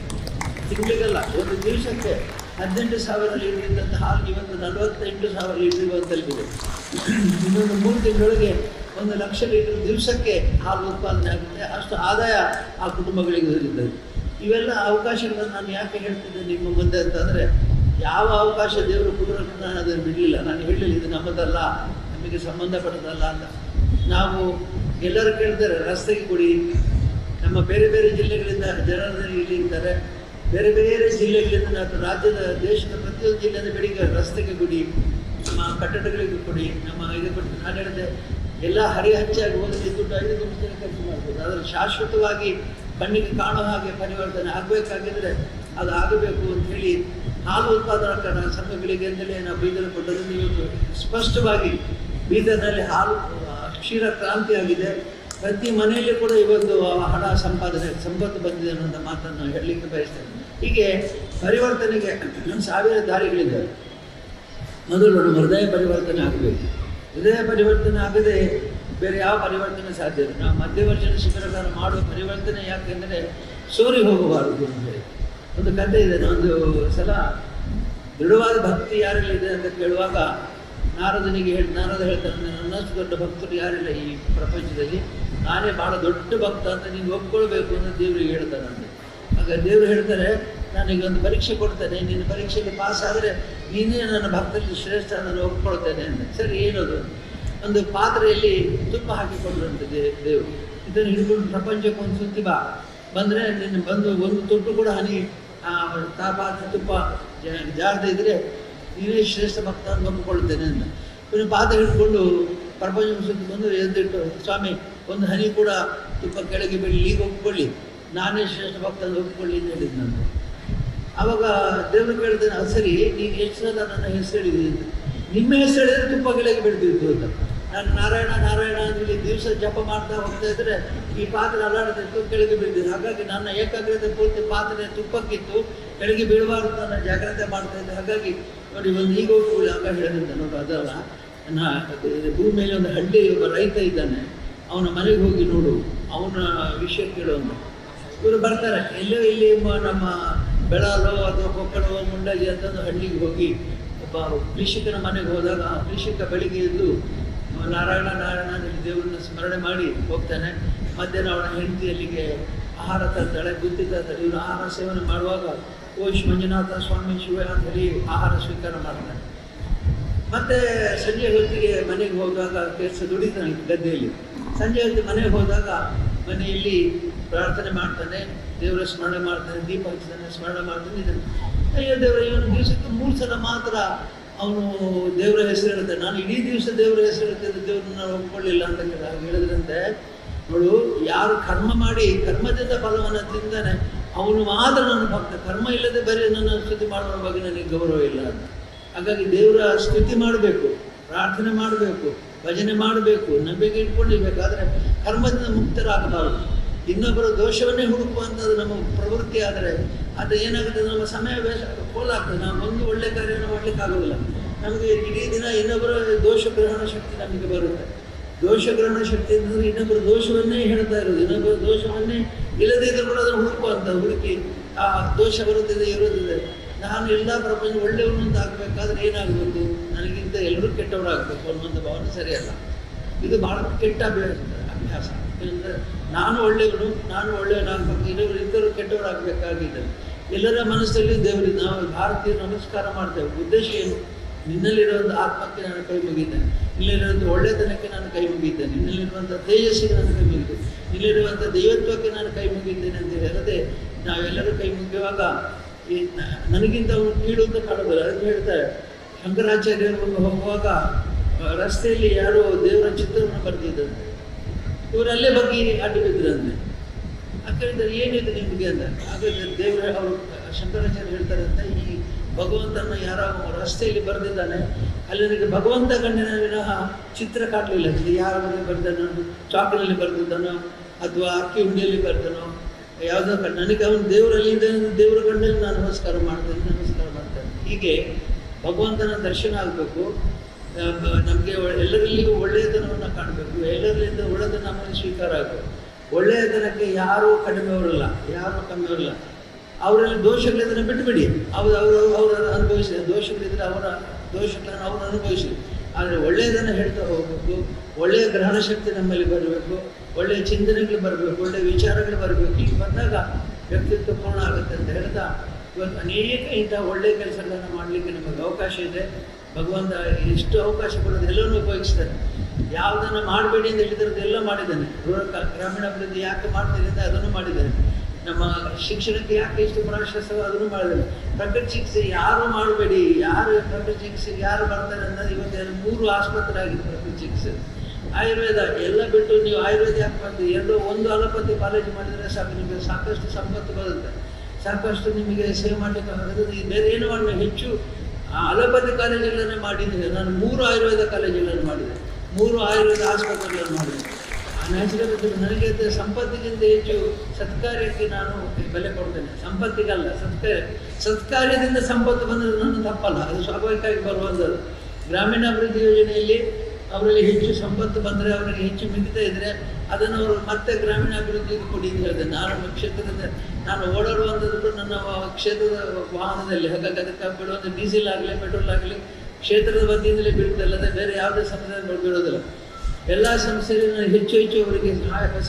ತಿಂಗಳಿಗಲ್ಲ, ಒಂದು ದಿವಸಕ್ಕೆ 18,000 ಲೀಟರ್ ಇದ್ದಂಥ ಹಾಲು ಇವತ್ತು 48,000 ಲೀಟರ್ ಇವತ್ತು ತಲುಪಿದೆ. ಇನ್ನೊಂದು 3 ತಿಂಗಳೊಳಗೆ 1,00,000 ಲೀಟರ್ ದಿವಸಕ್ಕೆ ಹಾಲು ಉತ್ಪಾದನೆ ಆಗುತ್ತೆ. ಅಷ್ಟು ಆದಾಯ ಆ ಕುಟುಂಬಗಳಿಗೆ ದೊರೆಯುತ್ತದೆ. ಇವೆಲ್ಲ ಅವಕಾಶಗಳನ್ನು ನಾನು ಯಾಕೆ ಹೇಳ್ತಿದ್ದೆ ನಿಮ್ಮ ಮುಂದೆ ಅಂತಂದರೆ, ಯಾವ ಅವಕಾಶ ದೇವರು ಕೊಡೋದನ್ನು ನಾನು ಅದನ್ನು ಬಿಡಲಿಲ್ಲ. ನಾನು ಹೇಳಲಿಲ್ಲ ಇದು ನಮ್ಮದಲ್ಲ, ನಮಗೆ ಸಂಬಂಧಪಟ್ಟದಲ್ಲ ಅಂತ. ನಾವು ಎಲ್ಲರೂ ಕೇಳ್ತಾರೆ ರಸ್ತೆಗೆ ಕೊಡಿ. ನಮ್ಮ ಬೇರೆ ಬೇರೆ ಜಿಲ್ಲೆಗಳಿಂದ ಜನರು ಇಲ್ಲಿ ಇರ್ತಾರೆ. ಬೇರೆ ಬೇರೆ ಜಿಲ್ಲೆಗಳಿಂದ ನಾವು ರಾಜ್ಯದ ದೇಶದ ಪ್ರತಿಯೊಂದು ಜಿಲ್ಲೆಯಿಂದ ಬೆಳಿಗ್ಗೆ ರಸ್ತೆಗೆ ಕೊಡಿ, ನಮ್ಮ ಕಟ್ಟಡಗಳಿಗೆ ಕೊಡಿ, ನಮ್ಮ ಇದು ಕೊಟ್ಟು. ನಾನು ಹೇಳಿದೆ, ಎಲ್ಲ ಹರಿಹಚ್ಚಾಗಿ ಹೋದಲ್ಲಿ ದುಡ್ಡು 5 ನಿಮಿಷದಲ್ಲಿ ಖರ್ಚು ಮಾಡ್ಬೋದು. ಆದರೆ ಶಾಶ್ವತವಾಗಿ ಕಣ್ಣಿಗೆ ಕಾಣೋ ಹಾಗೆ ಪರಿವರ್ತನೆ ಆಗಬೇಕಾಗಿದ್ದರೆ ಅದು ಆಗಬೇಕು ಅಂತ ಹೇಳಿ ಹಾಲು ಉತ್ಪಾದನಾ ಸಂಘಗಳಿಗೆ ಅಂತಲೇ ನಾವು ಬೀದರ್ ಕೊಟ್ಟದನ್ನು ಇವತ್ತು ಸ್ಪಷ್ಟವಾಗಿ ಬೀದರ್ನಲ್ಲಿ ಹಾಲು ಕ್ಷೀರ ಕ್ರಾಂತಿ ಆಗಿದೆ. ಪ್ರತಿ ಮನೆಯಲ್ಲಿ ಕೂಡ ಇವತ್ತು ಹಣ ಸಂಪತ್ತು ಬಂದಿದೆ ಅನ್ನೋಂಥ ಮಾತನ್ನು ಹೇಳಲಿಕ್ಕೆ ಬಯಸ್ತೇನೆ. ಹೀಗೆ ಪರಿವರ್ತನೆಗೆ 1000 ದಾರಿಗಳಿದ್ದಾವೆ. ಮೊದಲು ನಮ್ಮ ಹೃದಯ ಪರಿವರ್ತನೆ ಆಗಬೇಕು. ಹೃದಯ ಪರಿವರ್ತನೆ ಆಗದೆ ಬೇರೆ ಯಾವ ಪರಿವರ್ತನೆ ಸಾಧ್ಯ ಇಲ್ಲ. ನಾವು ಮಧ್ಯವರ್ಷದ ಶಿಬಿರಗಾರ ಮಾಡುವ ಪರಿವರ್ತನೆ ಯಾಕೆಂದರೆ ಸೋರಿ ಹೋಗಬಾರದು ಅಂತ ಹೇಳಿ ಒಂದು ಕಥೆ ಇದೆ. ಒಂದು ಸಲ ದೃಢವಾದ ಭಕ್ತಿ ಯಾರಲ್ಲಿದೆ ಅಂತ ಕೇಳುವಾಗ ನಾರದ ಹೇಳ್ತಾರೆ, ನನ್ನಷ್ಟು ದೊಡ್ಡ ಭಕ್ತರು ಯಾರಿಲ್ಲ ಈ ಪ್ರಪಂಚದಲ್ಲಿ, ನಾನೇ ಭಾಳ ದೊಡ್ಡ ಭಕ್ತ ಅಂತ ನೀನು ಒಪ್ಕೊಳ್ಬೇಕು ಅಂತ ದೇವರಿಗೆ ಹೇಳ್ತಾರಂತೆ. ಆಗ ದೇವರು ಹೇಳ್ತಾರೆ, ನಾನೀಗ ಒಂದು ಪರೀಕ್ಷೆ ಕೊಡ್ತೇನೆ, ನಿನ್ನ ಪರೀಕ್ಷೆಗೆ ಪಾಸ್ ಆದರೆ ನೀನೇ ನನ್ನ ಭಕ್ತರಲ್ಲಿ ಶ್ರೇಷ್ಠ ನಾನು ಒಪ್ಕೊಳ್ತೇನೆ ಅಂತ. ಸರಿ, ಏನದು? ಒಂದು ಪಾತ್ರೆಯಲ್ಲಿ ತುಪ್ಪ ಹಾಕಿಕೊಂಡ್ರಂತೆ ದೇವರು. ಇದನ್ನು ಹಿಡ್ಕೊಂಡು ಪ್ರಪಂಚಕ್ಕೆ ಒಂದು ಸುತ್ತಿ ಬಂದರೆ ನಿನ್ನ ಬಂದು ಒಂದು ತುಟ್ಟು ಕೂಡ ಹನಿ ತುಪ್ಪ ಜಾರದೇ ಇದ್ದರೆ ನೀನೇ ಶ್ರೇಷ್ಠ ಭಕ್ತ ಅಂತ ಒಪ್ಪಿಕೊಳ್ತೇನೆ ಅಂತ. ಇನ್ನು ಪಾತ್ರೆ ಹಿಡ್ಕೊಂಡು ಪ್ರಪಂಚ ಸುತ್ತಿ ಬಂದು ಎದ್ದಿಟ್ಟು, ಸ್ವಾಮಿ ಒಂದು ಹನಿ ಕೂಡ ತುಪ್ಪ ಕೆಳಗೆ ಬೀಳಿ, ಈಗ ಒಪ್ಪಿಕೊಳ್ಳಿ, ನಾನೇ ಶ್ರೇಷ್ಠ ಭಕ್ತ ಅಂತ ಒಪ್ಪಿಕೊಳ್ಳಿ ಅಂತ ಹೇಳಿದ್ದು ನಾನು. ಆವಾಗ ದೇವರು ಕೇಳ್ತೇನೆ, ಅದು ಸರಿ, ನೀನು ಎಷ್ಟು ಸಲ ನನ್ನ ಹೆಸರು ಹೇಳಿದ್ದೀನಿ ಅಂತ. ನಿಮ್ಮ ಹೆಸರು ಹೇಳಿದ್ರೆ ತುಪ್ಪ ಕೆಳಗೆ ಬೀಳ್ತಿತ್ತು ಅಂತ. ನಾನು ನಾರಾಯಣ ನಾರಾಯಣ ಅಂತೇಳಿ ದಿವಸ ಜಪ ಮಾಡ್ತಾ ಹೋಗ್ತಾ ಇದ್ದರೆ ಈ ಪಾತ್ರೆ ಅಲ್ಲಾಡ್ತಿತ್ತು, ಕೆಳಗೆ ಬೀಳ್ತಿದ್ದು. ಹಾಗಾಗಿ ನನ್ನ ಏಕಾಗ್ರತೆ ಪೂರ್ತಿ ಪಾತ್ರೆ ತುಪ್ಪಕ್ಕಿತ್ತು, ಕೆಳಗೆ ಬೀಳಬಾರ್ದು ನನ್ನ ಜಾಗ್ರತೆ ಮಾಡ್ತಾ ಇದ್ದೆ. ಹಾಗಾಗಿ ನೋಡಿ, ಒಂದು ಈಗ ಹೋಗ್ಕೊಳ್ಳಿ ಆಗ ಹೇಳಿದಂತೆ ನೋಡಿ, ಅದಲ್ಲ, ಭೂಮಿಯಲ್ಲಿ ಒಂದು ಹಳ್ಳಿ ಒಬ್ಬ ರೈತ ಇದ್ದಾನೆ, ಅವನ ಮನೆಗೆ ಹೋಗಿ ನೋಡು, ಅವನ ವಿಷಯ ಕೇಳುವಂತ. ಇವರು ಬರ್ತಾರೆ, ಎಲ್ಲೋ ಇಲ್ಲಿ ನಮ್ಮ ಬೆಳಾಲೋ ಅಥವಾ ಕೊಕ್ಕಡೋ ಮುಂಡಾಜಿ ಅಂತಂದು ಹಳ್ಳಿಗೆ ಹೋಗಿ ಒಬ್ಬ ಕೃಷಿಕನ ಮನೆಗೆ ಹೋದಾಗ ಆ ಕೃಷಿಕ ಬೆಳಿಗ್ಗೆ ಎದ್ದು ನಾರಾಯಣ ನಾರಾಯಣ ಇಲ್ಲಿ ದೇವರನ್ನ ಸ್ಮರಣೆ ಮಾಡಿ ಹೋಗ್ತಾನೆ. ಮಧ್ಯಾಹ್ನ ಅವನ ಹೆಂಡತಿ ಅಲ್ಲಿಗೆ ಆಹಾರ ತಂತಾಳೆ, ಬುದ್ಧಿ ತಂತಾಳೆ. ಇವನು ಆಹಾರ ಸೇವನೆ ಮಾಡುವಾಗ ಓಶ್ ಮಂಜುನಾಥ ಸ್ವಾಮಿ ಶಿವ ಅಂತ ಹೇಳಿ ಆಹಾರ ಸ್ವೀಕಾರ ಮಾಡ್ತಾನೆ. ಮತ್ತೆ ಸಂಜೆ ಹೊತ್ತಿಗೆ ಮನೆಗೆ ಹೋದಾಗ ಕೆಲಸ ದುಡಿತಾನೆ ಗದ್ದೆಯಲ್ಲಿ. ಸಂಜೆ ಹೊತ್ತಿಗೆ ಮನೆಗೆ ಹೋದಾಗ ಮನೆಯಲ್ಲಿ ಪ್ರಾರ್ಥನೆ ಮಾಡ್ತಾನೆ, ದೇವರ ಸ್ಮರಣೆ ಮಾಡ್ತಾನೆ, ದೀಪ ಹಚ್ತಾನೆ, ಸ್ಮರಣೆ ಮಾಡ್ತಾನೆ. ಇದನ್ನು ಅಯ್ಯೋ ದೇವರ, ಇವನು ದಿವಸಕ್ಕೆ 3 ಸಲ ಮಾತ್ರ ಅವನು ದೇವರ ಹೆಸರು ಹೇಳ್ತಾನೆ. ನಾನು ಇಡೀ ದಿವಸ ದೇವರ ಹೆಸರು ಹೇಳ್ತಿದ್ದೆ, ದೇವ್ರನ್ನ ಒಪ್ಕೊಳ್ಳಿಲ್ಲ ಅಂತ ಹೇಳಿದ್ರಂತೆ. ನೋಡು, ಯಾರು ಕರ್ಮ ಮಾಡಿ ಕರ್ಮದಿಂದ ಫಲವನ್ನು ತಿಂದಾನೆ ಅವನು ಮಾತ್ರ ನನ್ನ ಭಕ್ತ. ಕರ್ಮ ಇಲ್ಲದೆ ಬರೀ ನನ್ನ ಸ್ತುತಿ ಮಾಡುವ ಬಗ್ಗೆ ನನಗೆ ಗೌರವ ಇಲ್ಲ ಅಂತ. ಹಾಗಾಗಿ ದೇವರ ಸ್ತುತಿ ಮಾಡಬೇಕು, ಪ್ರಾರ್ಥನೆ ಮಾಡಬೇಕು, ಭಜನೆ ಮಾಡಬೇಕು, ನಂಬಿಕೆ ಇಟ್ಕೊಂಡಿರ್ಬೇಕು. ಆದರೆ ಕರ್ಮದಿಂದ ಮುಕ್ತರಾಗಬಾರದು. ಇನ್ನೊಬ್ಬರ ದೋಷವನ್ನೇ ಹುಡುಕುವಂಥದ್ದು ನಮ್ಮ ಪ್ರವೃತ್ತಿ ಆದರೆ ಅದು ಏನಾಗುತ್ತೆ, ನಮ್ಮ ಸಮಯ ಪೋಲಾಗ್ತದೆ. ನಾವು ಒಂದು ಒಳ್ಳೆ ಕಾರ್ಯವನ್ನು ಮಾಡಲಿಕ್ಕೆ ಆಗೋದಿಲ್ಲ. ನಮಗೆ ಇಡೀ ದಿನ ಇನ್ನೊಬ್ಬರ ದೋಷಗ್ರಹಣ ಶಕ್ತಿ ನಮಗೆ ಬರುತ್ತೆ. ದೋಷಗ್ರಹಣ ಶಕ್ತಿ ಅಂತಂದರೆ ಇನ್ನೊಬ್ಬರ ದೋಷವನ್ನೇ ಹೇಳ್ತಾ ಇರೋದು. ಇನ್ನೊಬ್ಬರ ದೋಷವನ್ನೇ ಇಲ್ಲದೇ ಇದ್ರೂ ಕೂಡ ಅದನ್ನು ಹುಡುಕಿ ಆ ದೋಷ ಬರುತ್ತಿದೆ ಇರೋದಿದೆ. ನಾನು ಎಲ್ಲ ಪ್ರಪಂಚ ಒಳ್ಳೆಯವನು ಅಂತ ಆಗಬೇಕಾದ್ರೆ ಏನಾಗಬೇಕು, ನನಗಿಂತ ಎಲ್ಲರೂ ಕೆಟ್ಟವರಾಗಬೇಕು ಅನ್ನುವಂಥ ಭಾವನೆ ಸರಿಯಲ್ಲ. ಇದು ಭಾಳ ಕೆಟ್ಟ ಅಭ್ಯಾಸ. ಯಾಕಂದರೆ ನಾನು ಒಳ್ಳೆಯವನಾಗಬೇಕು, ಇಬ್ಬರು ಕೆಟ್ಟವರಾಗಬೇಕಾಗಿದ್ದಾರೆ. ಎಲ್ಲರ ಮನಸ್ಸಲ್ಲಿ ದೇವರಿಗೆ ನಾವು ಭಾರತೀಯರು ನಮಸ್ಕಾರ ಮಾಡ್ತೇವೆ. ಉದ್ದೇಶ ಏನು? ನಿನ್ನಲ್ಲಿರುವಂಥ ಆತ್ಮಕ್ಕೆ ನಾನು ಕೈ ಮುಗಿದ್ದೇನೆ, ಇಲ್ಲಿರುವಂಥ ಒಳ್ಳೆತನಕ್ಕೆ ನಾನು ಕೈ ಮುಗಿದ್ದೇನೆ, ನಿನ್ನಲ್ಲಿರುವಂಥ ತೇಜಸ್ಸಿಗೆ ನಾನು ಕೈ ಮುಗಿದ್ದೇನೆ, ಇಲ್ಲಿರುವಂಥ ದೈವತ್ವಕ್ಕೆ ನಾನು ಕೈ ಮುಗಿದ್ದೇನೆ ಅಂತೇಳಿ ಅಲ್ಲದೆ ನಾವೆಲ್ಲರೂ ಕೈ ಮುಗಿಯುವಾಗ ನನಗಿಂತ ಅವನು ಕೀಳು ಅಂತ ಕಾಣೋದಿಲ್ಲ. ಅದಕ್ಕೆ ಹೇಳ್ತಾರೆ, ಶಂಕರಾಚಾರ್ಯರು ಹೋಗುವಾಗ ರಸ್ತೆಯಲ್ಲಿ ಯಾರೋ ದೇವರ ಚಿತ್ರವನ್ನು ಬರೆದಿದ್ದಂತೆ. ಇವರಲ್ಲೇ ಬಗ್ಗೆ ಅಡ್ಡು ಬಿದ್ದರಂತೆ. ಯಾಕಂದ್ರೆ ಏನಿದೆ ನಿಮಗೆ ಅಂತ. ಹಾಗಾದ್ರೆ ಅವರು ಶಂಕರಾಚಾರ್ಯ ಹೇಳ್ತಾರೆ ಅಂತ, ಈ ಭಗವಂತನ ಯಾರೋ ರಸ್ತೆಯಲ್ಲಿ ಬರೆದಿದ್ದಾನೆ, ಅಲ್ಲಿ ನನಗೆ ಭಗವಂತ ಕಂಡಿನ ವಿನಃ ಚಿತ್ರ ಕಾಣಲಿಲ್ಲ. ಯಾರ ಬಗ್ಗೆ ಬರೆದಾನೋ, ಚಾಕ್ನಲ್ಲಿ ಬರೆದಿದ್ದಾನೋ ಅಥವಾ ಅಕ್ಕಿ ಉಂಡಿಯಲ್ಲಿ ಬರೆದಾನೋ ಯಾವುದೋ ನನಗೆ ಅವನು ದೇವರಲ್ಲಿ ದೇವರ ಕಂಡಲ್ಲಿ ನಾನು ನಮಸ್ಕಾರ ಮಾಡ್ತೇನೆ. ಹೀಗೆ ಭಗವಂತನ ದರ್ಶನ ಆಗಬೇಕು. ನಮಗೆ ಎಲ್ಲರಲ್ಲಿಯೂ ಒಳ್ಳೆಯತನವನ್ನು ಕಾಣಬೇಕು. ಎಲ್ಲರಲ್ಲಿಂದ ಒಳ್ಳೆಯತನ ನಮ್ಮಲ್ಲಿ ಸ್ವೀಕಾರ ಆಗಬೇಕು. ಒಳ್ಳೆಯತನಕ್ಕೆ ಯಾರೂ ಕಡಿಮೆಯವರಲ್ಲ, ಯಾರೂ ಕಮ್ಮಿಯವರಲ್ಲ. ಅವರಲ್ಲಿ ದೋಷಗಳಿದ್ರೆ ಬಿಟ್ಟುಬಿಡಿ, ಅವರು ಅನುಭವಿಸಿದ ದೋಷಗಳಿದ್ರೆ ಅವರ ದೋಷಗಳನ್ನು ಅವರು ಅನುಭವಿಸಲಿ. ಆದರೆ ಒಳ್ಳೆಯದನ್ನು ಹೇಳ್ತಾ ಹೋಗಬೇಕು. ಒಳ್ಳೆಯ ಗ್ರಹಣ ಶಕ್ತಿ ನಮ್ಮಲ್ಲಿ ಬರಬೇಕು, ಒಳ್ಳೆಯ ಚಿಂತನೆಗಳು ಬರಬೇಕು, ಒಳ್ಳೆಯ ವಿಚಾರಗಳು ಬರಬೇಕು. ಈಗ ಬಂದಾಗ ವ್ಯಕ್ತಿತ್ವ ಪೂರ್ಣ ಆಗುತ್ತೆ ಅಂತ ಹೇಳ್ತಾ ಇವತ್ತು ಅನೇಕ ಇಂಥ ಒಳ್ಳೆಯ ಕೆಲಸಗಳನ್ನು ಮಾಡಲಿಕ್ಕೆ ನಮಗೆ ಅವಕಾಶ ಇದೆ. ಭಗವಂತ ಎಷ್ಟು ಅವಕಾಶ ಕೊಡೋದು ಎಲ್ಲವನ್ನೂ ಉಪಯೋಗಿಸ್ತಾನೆ. ಯಾವುದನ್ನು ಮಾಡಬೇಡಿ ಅಂತ ಹೇಳಿದ್ರದ್ದು ಎಲ್ಲ ಮಾಡಿದ್ದಾನೆ. ಗ್ರಾಮೀಣಾಭಿವೃದ್ಧಿ ಯಾಕೆ ಮಾಡ್ತೀನಿ ಅಂತ ಅದನ್ನು ಮಾಡಿದ್ದಾನೆ. ನಮ್ಮ ಶಿಕ್ಷಣಕ್ಕೆ ಯಾಕೆ ಇಷ್ಟು ಪ್ರಾಶಸ್ತ್ಯ ಅದನ್ನು ಮಾಡಿದ್ದಾನೆ. ಪ್ರಕೃತಿ ಚಿಕಿತ್ಸೆ ಯಾರು ಮಾಡಬೇಡಿ, ಯಾರು ಪ್ರಕೃತಿ ಚಿಕಿತ್ಸೆಗೆ ಯಾರು ಬರ್ತಾರೆ ಅನ್ನೋದು ಇವತ್ತು 3 ಆಸ್ಪತ್ರೆ ಆಗಿದೆ ಪ್ರಕೃತಿ ಚಿಕಿತ್ಸೆ. ಆಯುರ್ವೇದ ಎಲ್ಲ ಬಿಟ್ಟು ನೀವು ಆಯುರ್ವೇದ ಯಾಕೆ ಮಾಡ್ತೀವಿ? ಒಂದು ಅಲೋಪತಿ ಕಾಲೇಜ್ ಮಾಡಿದರೆ ಸಾಕು, ನಿಮಗೆ ಸಾಕಷ್ಟು ಸಂಪತ್ತು ಬರುತ್ತೆ, ಸಾಕಷ್ಟು ನಿಮಗೆ ಸೇವೆ ಮಾಡಲಿಕ್ಕೆ ಆಗೋದು. ಬೇರೆ ಏನು ಮಾಡಬೇಕು? ಹೆಚ್ಚು ಅಲೋಪತಿ ಕಾಲೇಜುಗಳನ್ನೇ ಮಾಡಿದ್ದೇನೆ ನಾನು. 3 ಆಯುರ್ವೇದ ಕಾಲೇಜುಗಳನ್ನು ಮಾಡಿದೆ, 3 ಆಯುರ್ವೇದ ಆಸ್ಪತ್ರೆಗಳನ್ನು ಮಾಡಿದೆ. ನ್ಯಾಚುರಲ್ ನನಗೆ ಸಂಪತ್ತಿಗಿಂತ ಹೆಚ್ಚು ಸತ್ಕಾರ್ಯಕ್ಕೆ ನಾನು ಬೆಲೆ ಕೊಡ್ತೇನೆ. ಸಂಪತ್ತಿಗಲ್ಲ, ಸತ್ಕಾರ್ಯದಿಂದ ಸಂಪತ್ತು ಬಂದರೆ ನನ್ನ ತಪ್ಪಲ್ಲ, ಅದು ಸ್ವಾಭಾವಿಕವಾಗಿ ಬರುವಂಥದ್ದು. ಗ್ರಾಮೀಣಾಭಿವೃದ್ಧಿ ಯೋಜನೆಯಲ್ಲಿ ಅವರಲ್ಲಿ ಹೆಚ್ಚು ಸಂಪತ್ತು ಬಂದರೆ, ಅವರಿಗೆ ಹೆಚ್ಚು ಮಿಗಿತಾ ಇದ್ದರೆ ಅದನ್ನು ಅವರು ಮತ್ತೆ ಗ್ರಾಮೀಣಾಭಿವೃದ್ಧಿಗೆ ಕೊಡಿ ಅಂತ ಹೇಳಿದೆ. ನಾನು ಕ್ಷೇತ್ರದಿಂದ ನಾನು ಓಡಾಡುವಂಥದ್ದು ನನ್ನ ಕ್ಷೇತ್ರದ ವಾಹನದಲ್ಲಿ. ಹಾಗಾಗಿ ಅದಕ್ಕೆ ಬಿಡುವಂಥ ಡೀಸೆಲ್ ಆಗಲಿ ಪೆಟ್ರೋಲ್ ಆಗಲಿ ಕ್ಷೇತ್ರದ ವತಿಯಿಂದಲೇ ಬೀಳುತ್ತಲ್ಲದೆ ಬೇರೆ ಯಾವುದೇ ಸಂಸ್ಥೆಗಳು ಬೀಳೋದಿಲ್ಲ. ಎಲ್ಲ ಸಂಸ್ಥೆಯಲ್ಲಿ ಹೆಚ್ಚು ಅವರಿಗೆ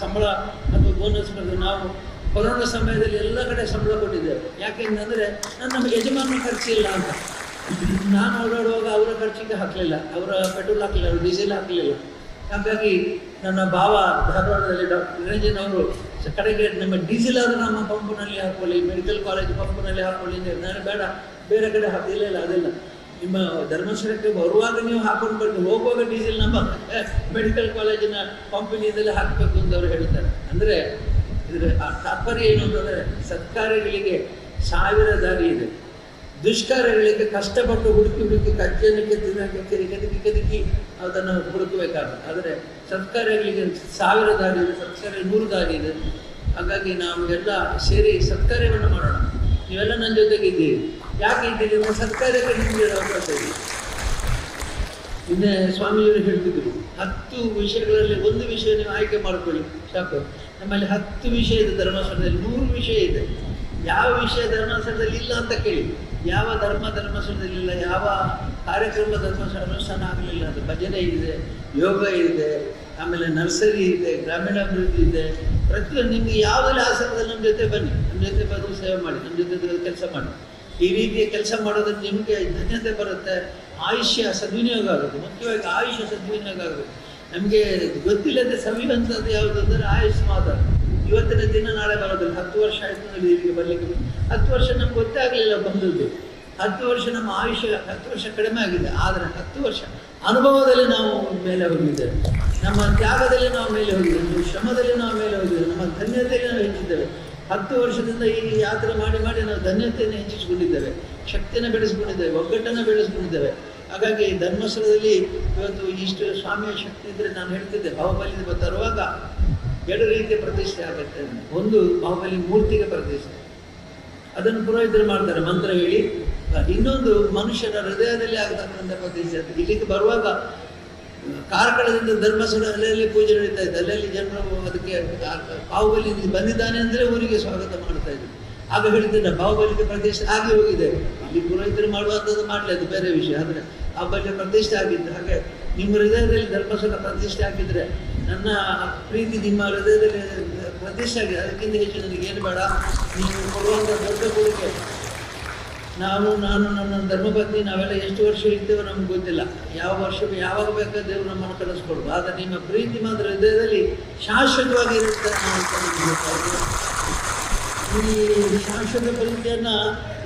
ಸಂಬಳ ಅಥವಾ ಬೋನಸ್ ಬರ್ತದೆ. ನಾವು ಕೊರೋನಾ ಸಮಯದಲ್ಲಿ ಎಲ್ಲ ಕಡೆ ಸಂಬಳ ಕೊಟ್ಟಿದ್ದೇವೆ. ಯಾಕೆಂದರೆ ನಮ್ಮ ಯಜಮಾನ ಖರ್ಚಿಲ್ಲ ಅಂತ. ನಾನು ಓಡಾಡುವಾಗ ಅವರ ಖರ್ಚಿಗೆ ಹಾಕಲಿಲ್ಲ, ಅವರ ಪೆಟ್ರೋಲ್ ಹಾಕಲಿಲ್ಲ, ಅವರು ಡೀಸೆಲ್ ಹಾಕಲಿಲ್ಲ. ಹಾಗಾಗಿ ನನ್ನ ಭಾವ ಧಾರವಾಡದಲ್ಲಿ ಡಾಕ್ಟರ್ ನಿರಂಜನ್ ಅವರು ಕಡೆಗೆ ನಮ್ಮ ಡೀಸೆಲ್ ಆದರೂ ನಮ್ಮ ಪಂಪ್ನಲ್ಲಿ ಹಾಕೊಳ್ಳಿ, ಮೆಡಿಕಲ್ ಕಾಲೇಜ್ ಪಂಪ್ನಲ್ಲಿ ಹಾಕೊಳ್ಳಿ. ನಾನು ಬೇಡ, ಬೇರೆ ಕಡೆ ಹಾಕಿಲ್ಲ, ಅದೆಲ್ಲ ನಿಮ್ಮ ಧರ್ಮಸ್ಥಳಕ್ಕೆ ಬರುವಾಗ ನೀವು ಹಾಕೊಂಡು ಬರ್ತೀವಿ, ಹೋಗುವಾಗ ಡೀಸೆಲ್ ನಮ್ಮ ಮೆಡಿಕಲ್ ಕಾಲೇಜಿನ ಪಂಪಿನಿಂದಲೇ ಹಾಕಬೇಕು ಅಂತ ಅವರು ಹೇಳ್ತಾರೆ. ಅಂದರೆ ಇದರ ತಾತ್ಪರ್ಯ ಏನು ಅಂತಂದರೆ, ಸತ್ಕಾರ್ಯಗಳಿಗೆ 1000 ದಾರಿ ಇದೆ, ದುಷ್ಕಾರ್ಯಗಳಿಗೆ ಕಷ್ಟಪಟ್ಟು ಹುಡುಕಿ ಕಜ್ಜನಕ್ಕೆ ಕೆದಕಿ ಅದನ್ನು ಹುಡುಕಬೇಕಾಗುತ್ತೆ. ಆದರೆ ಸತ್ಕಾರ್ಯಗಳಿಗೆ 1000 ದಾರಿ ಇದೆ, ಸತ್ಕಾರ್ಯ 100 ದಾರಿ ಇದೆ. ಹಾಗಾಗಿ ನಾವು ಎಲ್ಲ ಸೇರಿ ಸತ್ಕಾರ್ಯವನ್ನು ಮಾಡೋಣ. ನೀವೆಲ್ಲ ನನ್ನ ಜೊತೆಗಿದ್ದೀರಿ. ಯಾಕೆ ಇದ್ದೀರಿ? ನಮ್ಮ ಸತ್ಕಾರ್ಯಕ್ಕೆ ನಿಮಗೆ ಅವಕಾಶ ಇದೆ. ನಿನ್ನೆ ಸ್ವಾಮಿಯವರು ಹೇಳ್ತಿದ್ರು, 10 ವಿಷಯಗಳಲ್ಲಿ ಒಂದು ವಿಷಯ ನೀವು ಆಯ್ಕೆ ಮಾಡ್ಕೊಳ್ಳಿ ಸಾಕು. ನಮ್ಮಲ್ಲಿ 10 ವಿಷಯ ಇದೆ, ಧರ್ಮಸ್ಥಳದಲ್ಲಿ 100 ವಿಷಯ ಇದೆ. ಯಾವ ವಿಷಯ ಧರ್ಮಸ್ಥಳದಲ್ಲಿ ಇಲ್ಲ ಅಂತ ಕೇಳಿ. ಯಾವ ಧರ್ಮಸ್ಥಳದಲ್ಲಿ ಇಲ್ಲ, ಯಾವ ಕಾರ್ಯಕ್ರಮ ಧರ್ಮಸ್ಥಳ ಅನುಷ್ಠಾನ ಆಗಲಿಲ್ಲ. ಅದು ಭಜನೆ ಇದೆ, ಯೋಗ ಇದೆ, ಆಮೇಲೆ ನರ್ಸರಿ ಇದೆ, ಗ್ರಾಮೀಣಾಭಿವೃದ್ಧಿ ಇದೆ. ಪ್ರತಿಯೊಂದು ನಿಮಗೆ ಯಾವುದೆಲ್ಲ ಆಸಕ್ತಿಯಲ್ಲಿ ನಮ್ಮ ಜೊತೆ ಬನ್ನಿ, ನಮ್ಮ ಜೊತೆ ಬಂದು ಸೇವೆ ಮಾಡಿ, ನಮ್ಮ ಜೊತೆ ಕೆಲಸ ಮಾಡಿ. ಈ ರೀತಿಯ ಕೆಲಸ ಮಾಡೋದ್ರಿಂದ ನಿಮಗೆ ಧನ್ಯತೆ ಬರುತ್ತೆ, ಆಯುಷ್ಯ ಸದ್ವಿನಿಯೋಗ ಆಗುತ್ತೆ. ಮುಖ್ಯವಾಗಿ ಆಯುಷ್ಯ ಸದ್ವಿನಿಯೋಗ ಆಗುತ್ತೆ. ನಮಗೆ ಗೊತ್ತಿಲ್ಲದೆ ಸವಿಯುವಂಥದ್ದು ಯಾವುದು ಅಂದರೆ ಆಯುಷ್ ಮಾತ್ರ. ಇವತ್ತಿನ ದಿನ ನಾಳೆ ಬರೋದಿಲ್ಲ. 10 ವರ್ಷ ಆಯಿತು ಅಂದರೆ ಇಲ್ಲಿಗೆ ಬರಲಿಕ್ಕೆ 10 ವರ್ಷ ನಮ್ಗೆ ಗೊತ್ತೇ ಆಗಲಿಲ್ಲ ಬಂದದ್ದು. 10 ವರ್ಷ ನಮ್ಮ ಆಯುಷ್ಯ 10 ವರ್ಷ ಕಡಿಮೆ ಆಗಿದೆ. ಆದರೆ 10 ವರ್ಷ ಅನುಭವದಲ್ಲಿ ನಾವು ಮೇಲೆ ಹೋಗಿದ್ದೇವೆ, ನಮ್ಮ ತ್ಯಾಗದಲ್ಲಿ ನಾವು ಮೇಲೆ ಹೋಗಿದ್ದೇವೆ, ನಮ್ಮ ಶ್ರಮದಲ್ಲಿ ನಾವು ಮೇಲೆ ಹೋಗಿದ್ದೇವೆ, ನಮ್ಮ ಧನ್ಯತೆಯಲ್ಲಿ ನಾವು ಹೆಚ್ಚಿದ್ದೇವೆ. 10 ವರ್ಷದಿಂದ ಈ ಯಾತ್ರೆ ಮಾಡಿ ಮಾಡಿ ನಾವು ಧನ್ಯತೆಯನ್ನು ಹೆಚ್ಚಿಸಿಕೊಂಡಿದ್ದೇವೆ, ಶಕ್ತಿಯನ್ನು ಬೆಳೆಸ್ಕೊಂಡಿದ್ದೇವೆ, ಒಗ್ಗಟ್ಟನ್ನು ಬೆಳೆಸ್ಕೊಂಡಿದ್ದೇವೆ. ಹಾಗಾಗಿ ಧರ್ಮಸ್ಥಳದಲ್ಲಿ ಇವತ್ತು ಇಷ್ಟು ಸ್ವಾಮಿಯ ಶಕ್ತಿ ಇದ್ದರೆ ನಾನು ಹೇಳ್ತಿದ್ದೆ, ಬಾಹುಬಲಿ ತರುವಾಗ 2 ರೀತಿಯ ಪ್ರತಿಷ್ಠೆ ಆಗುತ್ತೆ. ಒಂದು ಬಾಹುಬಲಿ ಮೂರ್ತಿಗೆ ಪ್ರತಿಷ್ಠೆ, ಅದನ್ನು ಪುರೋಹಿತರು ಮಾಡ್ತಾರೆ ಮಂತ್ರ ಹೇಳಿ. ಇನ್ನೊಂದು ಮನುಷ್ಯನ ಹೃದಯದಲ್ಲಿ ಆಗತಕ್ಕಂಥ ಪ್ರತಿಷ್ಠೆ. ಇಲ್ಲಿಗೆ ಬರುವಾಗ ಕಾರ್ಕಳದಿಂದ ಧರ್ಮಸ್ಥಳ ಅಲ್ಲಲ್ಲಿ ಪೂಜೆ ನಡೀತಾ ಇತ್ತು. ಅಲ್ಲಲ್ಲಿ ಜನರು ಅದಕ್ಕೆ ಬಾಹುಬಲಿ ಬಂದಿದ್ದಾನೆ ಅಂದರೆ ಊರಿಗೆ ಸ್ವಾಗತ ಮಾಡ್ತಾ ಇದ್ರು. ಆಗ ಹೇಳ್ತಿದ್ದ ಬಾಹುಬಲಿಗೆ ಪ್ರತಿಷ್ಠೆ ಆಗಿ ಹೋಗಿದೆ. ಇಲ್ಲಿ ಪುರೋಹಿತರು ಮಾಡುವಂಥದ್ದು ಮಾಡಲಿ, ಅದು ಬೇರೆ ವಿಷಯ. ಆದರೆ ಬಾಹುಬಲಿಗೆ ಪ್ರತಿಷ್ಠೆ ಆಗಿದ್ದು. ಹಾಗೆ ನಿಮ್ಮ ಹೃದಯದಲ್ಲಿ ಧರ್ಮಸ್ಥಳ ಪ್ರತಿಷ್ಠೆ ಆಗಿದ್ದರೆ ನನ್ನ ಪ್ರೀತಿ ನಿಮ್ಮ ಹೃದಯದಲ್ಲಿ ಪ್ರತಿಷ್ಠೆ ಆಗಿದೆ. ಅದಕ್ಕಿಂತ ಹೆಚ್ಚು ನನಗೇನು ಬೇಡ. ನೀವು ಕೊಡುವಂಥ ದೊಡ್ಡ ಕೊಡುಗೆ. ನಾನು ನನ್ನ ಧರ್ಮಪತ್ನಿ ನಾವೆಲ್ಲ ಎಷ್ಟು ವರ್ಷ ಇರ್ತೇವೋ ನಮ್ಗೆ ಗೊತ್ತಿಲ್ಲ. ಯಾವ ವರ್ಷ ಯಾವಾಗ ಬೇಕಾದ ದೇವರು ನಮ್ಮನ್ನು ಕಳಿಸ್ಕೊಡ್ಬೋದು. ಆದರೆ ನಿಮ್ಮ ಪ್ರೀತಿ ಮಾತ್ರ ಹೃದಯದಲ್ಲಿ ಶಾಶ್ವತವಾಗಿ ಇರುತ್ತೆ. ಈ ಶಾಶ್ವತ ಪ್ರೀತಿಯನ್ನು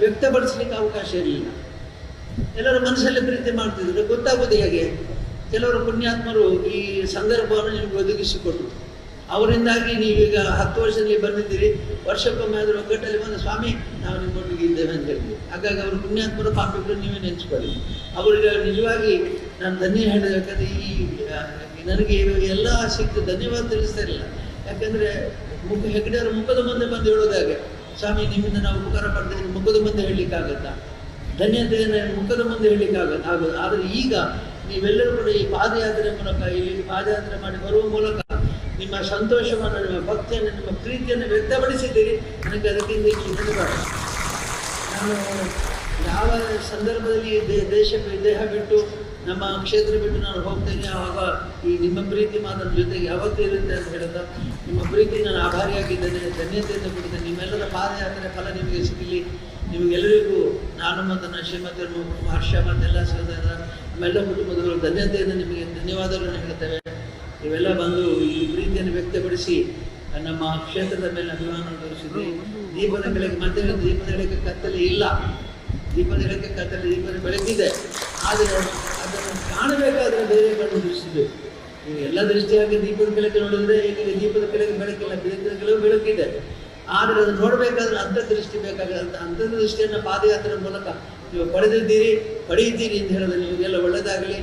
ವ್ಯಕ್ತಪಡಿಸ್ಲಿಕ್ಕೆ ಅವಕಾಶ ಇರಲಿಲ್ಲ. ಎಲ್ಲರ ಮನಸ್ಸಲ್ಲಿ ಪ್ರೀತಿ ಮಾಡ್ತಿದ್ರು, ಗೊತ್ತಾಗೋದು ಹೇಗೆ? ಕೆಲವರು ಪುಣ್ಯಾತ್ಮರು ಈ ಸಂದರ್ಭವನ್ನು ನಿಮಗೆ ಒದಗಿಸಿಕೊಟ್ರು. ಅವರಿಂದಾಗಿ ನೀವೀಗ 10 ವರ್ಷದಲ್ಲಿ ಬಂದಿದ್ದೀರಿ. ವರ್ಷಕ್ಕೊಮ್ಮೆ ಆದರೂ ಒಗ್ಗಟ್ಟಲ್ಲಿ ಬಂದು ಸ್ವಾಮಿ ನಾವು ನಿಮ್ಮೊಟ್ಟಿಗೆ ಇದ್ದೇವೆ ಅಂತ ಹೇಳಿದ್ವಿ. ಹಾಗಾಗಿ ಅವರು ಪುಣ್ಯಾತ್ಮರು ಪಾಪಿಗಳು ನೀವೇ ನೆನೆಸ್ಕೊಳ್ಳಿ. ಅವರಿಗೆ ನಿಜವಾಗಿ ನಾನು ಧನ್ಯ ಹೇಳಬೇಕಂದ್ರೆ ನನಗೆ ಎಲ್ಲ ಸಿಕ್ತು ಧನ್ಯವಾದ ತಿಳಿಸ್ತಾ ಇರಲಿಲ್ಲ. ಯಾಕೆಂದರೆ ಹೆಗ್ಡೆಯವರ ಮುಖದ ಮುಂದೆ ಬಂದು ಹೇಳೋದಾಗೆ, ಸ್ವಾಮಿ ನಿಮ್ಮಿಂದ ನಾವು ಉಪಕಾರ ಪಡ್ತಿದ್ದೀವಿ, ಮುಖದ ಮುಂದೆ ಹೇಳಲಿಕ್ಕಾಗತ್ತಾ? ಧನ್ಯತೆಯನ್ನು ಮುಖದ ಮುಂದೆ ಹೇಳಲಿಕ್ಕಾಗೋದು. ಆದರೆ ಈಗ ನೀವೆಲ್ಲರೂ ಕೂಡ ಈ ಪಾದಯಾತ್ರೆ ಮೂಲಕ, ಇಲ್ಲಿ ಪಾದಯಾತ್ರೆ ಮಾಡಿ ಬರುವ ಮೂಲಕ ನಿಮ್ಮ ಸಂತೋಷವನ್ನು, ನಿಮ್ಮ ಭಕ್ತಿಯನ್ನು, ನಿಮ್ಮ ಪ್ರೀತಿಯನ್ನು ವ್ಯಕ್ತಪಡಿಸಿದ್ದೀರಿ. ನನಗೆ ಅದಕ್ಕಿಂತ ಹೆಚ್ಚು ಧನ್ಯವಾದ. ನಾನು ಯಾವ ಸಂದರ್ಭದಲ್ಲಿ ದೇಹ ಬಿಟ್ಟು ನಮ್ಮ ಕ್ಷೇತ್ರ ಬಿಟ್ಟು ನಾನು ಹೋಗ್ತೇನೆ, ಆವಾಗ ಈ ನಿಮ್ಮ ಪ್ರೀತಿ ಮಾತ್ರ ಜೊತೆಗೆ ಯಾವತ್ತೂ ಇರುತ್ತೆ ಅಂತ ಹೇಳ್ತಾ ನಿಮ್ಮ ಪ್ರೀತಿ ನಾನು ಆಭಾರಿಯಾಗಿದ್ದೇನೆ, ಧನ್ಯತೆಯನ್ನು ಕೊಡ್ತೇನೆ. ನಿಮ್ಮೆಲ್ಲರ ಪಾದಯಾತ್ರೆ ಫಲ ನಿಮಗೆ ಸಿಗಲಿ. ನಿಮಗೆಲ್ಲರಿಗೂ ನಾನು ಮತ್ತು ನನ್ನ ಶ್ರೀಮತಿ ಹರ್ಷ ಮತ್ತೆಲ್ಲ ಸಹೋದರ ನಮ್ಮೆಲ್ಲ ಕುಟುಂಬದವರು ಧನ್ಯತೆಯನ್ನು ನಿಮಗೆ ಧನ್ಯವಾದಗಳನ್ನು ಹೇಳ್ತೇವೆ. ಇವೆಲ್ಲ ಬಂದು ಈ ಪ್ರೀತಿಯನ್ನು ವ್ಯಕ್ತಪಡಿಸಿ ನಮ್ಮ ಕ್ಷೇತ್ರದ ಮೇಲೆ ಅಭಿಮಾನ ತೋರಿಸಿದ್ವಿ. ದೀಪದ ಬೆಳಗ್ಗೆ ಮಧ್ಯಾಹ್ನ ದೀಪದ ಬೆಳಗ್ಗೆ ಕತ್ತಲೆ ಇಲ್ಲ, ದೀಪದ ಬೆಳಗ್ಗೆ ಕತ್ತಲೆ ದೀಪದ ಬೆಳಕಿದೆ. ಆದರೆ ಅದನ್ನು ಕಾಣಬೇಕಾದ್ರೆ ಬೇರೆ ಕಣ್ಣು ದೃಷ್ಟಿಬೇಕು. ನೀವು ಎಲ್ಲ ದೃಷ್ಟಿಯಾಗಿ ದೀಪದ ಬೆಳಕು ನೋಡಿದ್ರೆ ಈಗ ದೀಪದ ಕೆಳಗೆ ಬೆಳಕಿಲ್ಲ, ದೀಪದ ಕೆಳಗೆ ಬೆಳಕಿದೆ. ಆದರೆ ಅದನ್ನು ನೋಡಬೇಕಾದ್ರೆ ಅಂತರ್ದೃಷ್ಟಿ ಬೇಕಾಗುತ್ತೆ. ಅಂತರ್ದೃಷ್ಟಿಯನ್ನು ಪಾದಯಾತ್ರೆ ಮೂಲಕ ನೀವು ಪಡೆಯುತ್ತೀರಿ ಅಂತ ಹೇಳಿದ್ರೆ ನಿಮಗೆಲ್ಲ ಒಳ್ಳೆಯದಾಗಲಿ.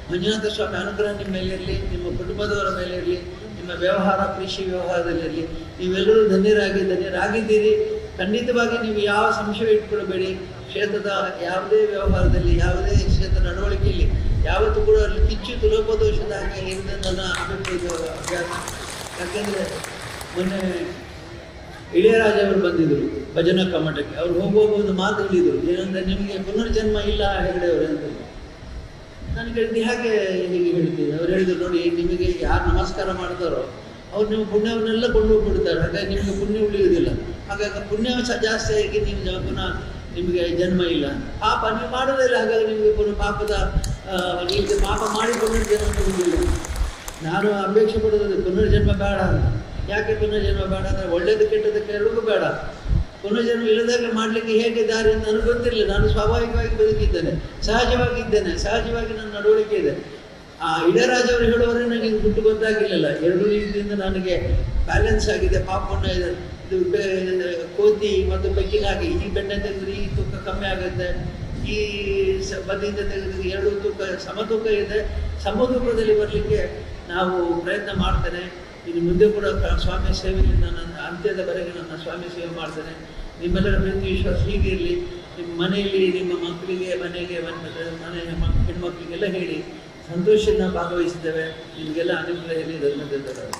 ಮಂಜುನಾಥ ಸ್ವಾಮಿ ಅನುಗ್ರಹ ನಿಮ್ಮ ಮೇಲೆ ಇರಲಿ, ನಿಮ್ಮ ಕುಟುಂಬದವರ ಮೇಲೆ ಇರಲಿ, ನಿಮ್ಮ ವ್ಯವಹಾರ ಕೃಷಿ ವ್ಯವಹಾರದಲ್ಲಿರಲಿ. ನೀವೆಲ್ಲರೂ ಧನ್ಯರಾಗಿದ್ದೀರಿ. ಖಂಡಿತವಾಗಿ ನೀವು ಯಾವ ಸಂಶಯ ಇಟ್ಕೊಳ್ಬೇಡಿ. ಕ್ಷೇತ್ರದ ಯಾವುದೇ ವ್ಯವಹಾರದಲ್ಲಿ, ಯಾವುದೇ ಕ್ಷೇತ್ರ ನಡವಳಿಕೆಯಲ್ಲಿ ಯಾವತ್ತೂ ಕೂಡ ಅಲ್ಲಿ ಕಿಚ್ಚು ಲೋಪದೋಷದ ಹಾಗೆ ಇರೋದು ನನ್ನ ಅಭಿಪ್ರಾಯ. ಯಾಕೆಂದರೆ ಮೊನ್ನೆ ಇಳೆಯರಾಜ ಅವರು ಬಂದಿದ್ದರು ಭಜನಾ ಕಮ್ಮಟಕ್ಕೆ. ಅವ್ರು ಹೋಗುವಾಗ ಒಂದು ಮಾತು ಹೇಳಿದರು, ಏನಂದರೆ ನಿಮಗೆ ಪುನರ್ಜನ್ಮ ಇಲ್ಲ ಹೆಗಡೆಯವರು ಅಂತ. ನಾನು ಕೇಳಿದ್ದೆ ಹಾಗೆ ಹೀಗೆ ಹೇಳ್ತೀನಿ. ಅವ್ರು ಹೇಳಿದ್ರು, ನೋಡಿ ನಿಮಗೆ ಯಾರು ನಮಸ್ಕಾರ ಮಾಡ್ತಾರೋ ಅವ್ರು ನಿಮ್ಮ ಪುಣ್ಯವನ್ನೆಲ್ಲ ಕೊಂಡು ಹೋಗ್ಬಿಡ್ತಾರೆ. ಹಾಗಾಗಿ ನಿಮಗೆ ಪುಣ್ಯ ಉಳಿಯುವುದಿಲ್ಲ. ಹಾಗಾಗಿ ಪುಣ್ಯ ಜಾಸ್ತಿ ಆಗಿ ನೀವು ಪುನಃ ನಿಮಗೆ ಜನ್ಮ ಇಲ್ಲ. ಪಾಪ ನೀವು ಮಾಡೋದಿಲ್ಲ, ಹಾಗಾಗಿ ನಿಮಗೆ ಪುನಃ ನಿಮಗೆ ಪಾಪ ಮಾಡಿ ಪುನರ್ಜನ್ಮ ಬರುವುದಿಲ್ಲ. ನಾನು ಅಪೇಕ್ಷೆ ಪಡೋದು ಪುನರ್ಜನ್ಮ ಬೇಡ ಅಂತ. ಯಾಕೆ ಪುನರ್ಜನ್ಮ ಬೇಡ ಅಂದರೆ ಒಳ್ಳೇದು ಕೆಟ್ಟದಕ್ಕೆ ಎರಡೂ ಬೇಡ. ಪುನರ್ಜನ್ಮ ಇಲ್ಲದಾಗ ಮಾಡಲಿಕ್ಕೆ ಹೇಗೆ ದಾರಿ ಅಂತ ನನಗೆ ಗೊತ್ತಿರಲಿಲ್ಲ. ನಾನು ಸ್ವಾಭಾವಿಕವಾಗಿ ಬದುಕಿದ್ದೇನೆ, ಸಹಜವಾಗಿ ನನ್ನ ನಡವಳಿಕೆ ಇದೆ. ಇಳೆಯರಾಜ ಅವರು ಹೇಳುವವರೇ ನನಗೆ ಗುಟ್ಟು ಗೊತ್ತಾಗಿರಲಿಲ್ಲ. 2 ರೀತಿಯಿಂದ ನನಗೆ ಬ್ಯಾಲೆನ್ಸ್ ಆಗಿದೆ. ಪಾಪವನ್ನು ಇದು ಕೋತಿ ಮತ್ತು ಬೆಕ್ಕಿನಾಗಿ ಈ ಬೆಣ್ಣೆ ತೆಗೆದ್ರೆ ಈ ತೂಕ ಕಮ್ಮಿ ಆಗುತ್ತೆ, ಈ ಬದಿಯಿಂದ ತೆಗೆದ್ರೆ 2 ತೂಕ ಸಮತೂಕ ಇದೆ. ಸಮತೂಕದಲ್ಲಿ ಬರಲಿಕ್ಕೆ ನಾವು ಪ್ರಯತ್ನ ಮಾಡ್ತೇನೆ. ಇನ್ನು ಮುಂದೆ ಕೂಡ ಸ್ವಾಮಿ ಸೇವೆಯಲ್ಲಿ ನನ್ನ ಅಂತ್ಯದವರೆಗೆ ನನ್ನ ಸ್ವಾಮಿ ಸೇವೆ ಮಾಡ್ತೇನೆ. ನಿಮ್ಮೆಲ್ಲರ ಪ್ರೀತಿ ವಿಶ್ವಾಸ ಹೀಗೆ ಇರಲಿ. ನಿಮ್ಮ ಮನೆಯಲ್ಲಿ ನಿಮ್ಮ ಮಕ್ಕಳಿಗೆ ಮನೆ ಹೆಣ್ಮಕ್ಳಿಗೆಲ್ಲ ಹೇಳಿ ಸಂತೋಷದಿಂದ ಭಾಗವಹಿಸಿದ್ದೇವೆ. ನಿಮಗೆಲ್ಲ ಅನುಗ್ರಹ ಇರಲಿ. ಧನ್ಯವಾದಗಳು.